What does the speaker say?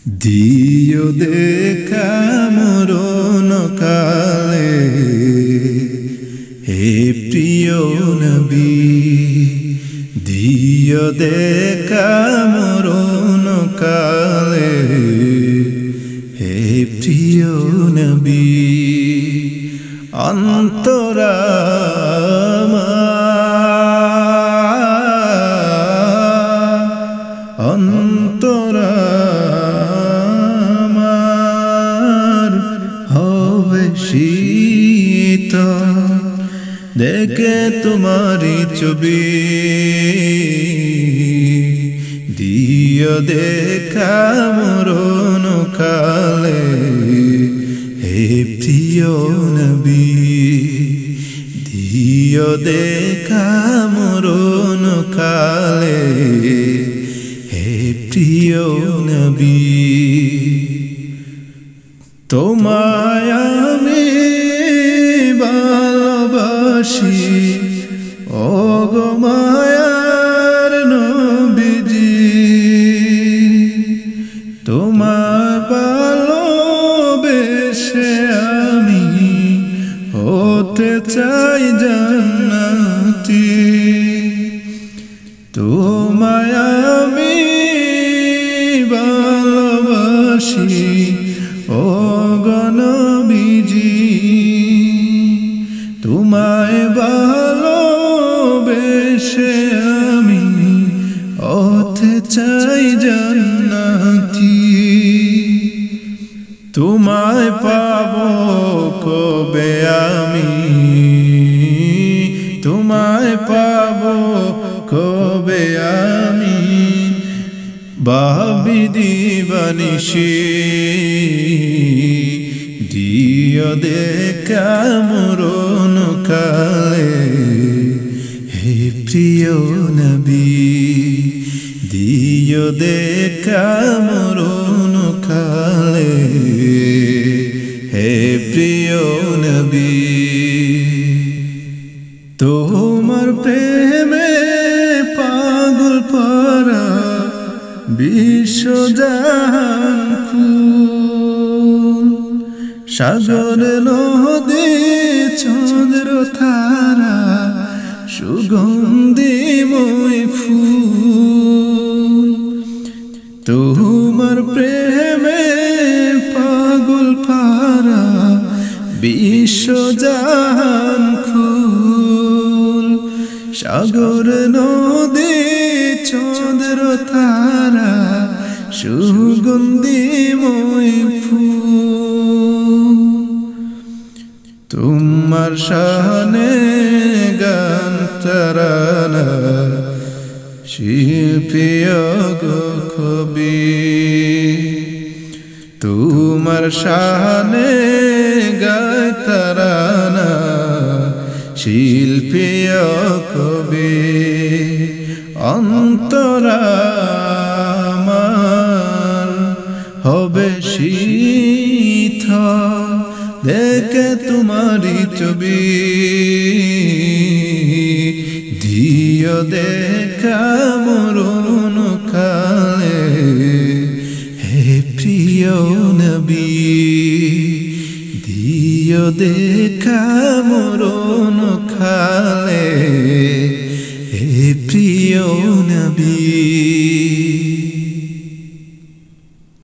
দিও দেখা মরণ কালে হে প্রিয় নবী, দিও দেখা মরণ কালে হে প্রিয় নবী। অন্তরা অন্তরা হবে শীতল দেখে তোমারি ছবি, দিও দেখা মরণ কালে হে প্রিয় নবী, দিও দেখা মরণ কালে হে প্রিয় নবী। তোমায় আমি ভালোবাসি ওগো মায়ার নবীজি, তোমায় ভালোবেসে আমি হতে চাই জান্নাতি। তোমায় আমি ভালোবাসি ওগো নবীজি, তোমায় ভালোবেসে আমি হতে চাই জান্নাতি। তোমায় পাবো কবে আমি, তোমায় পাবো কবে আমি, ভাবি দিবানিশি, দিও দেখা মরণ কালে হে প্রিয় নবী, দিও দেখা মরণ কালে হে প্রিয় নবী। তোমার প্রেমে পাগল পারা বিশ্বজাহান ফুল, সাগর নদী চন্দ্র তারা সুগন্ধিময় ফুল। তোমার প্রেমে পাগল পারা বিশ্বজাহান ফুল, সাগর নদী চন্দ্র তারা সুগন্ধিময় ফুল। তোমার শানে গান তারানা শিল্পী গো কবি, তোমার শানে গায় তারানা শিল্পী কবি। অন্তরা হবে শীতল দেখে তোমারি ছবি, দিও দেখা মরণ কালে হে প্রিয় নবী, দিও দেখা মরণ কালে হে প্রিয় নবী।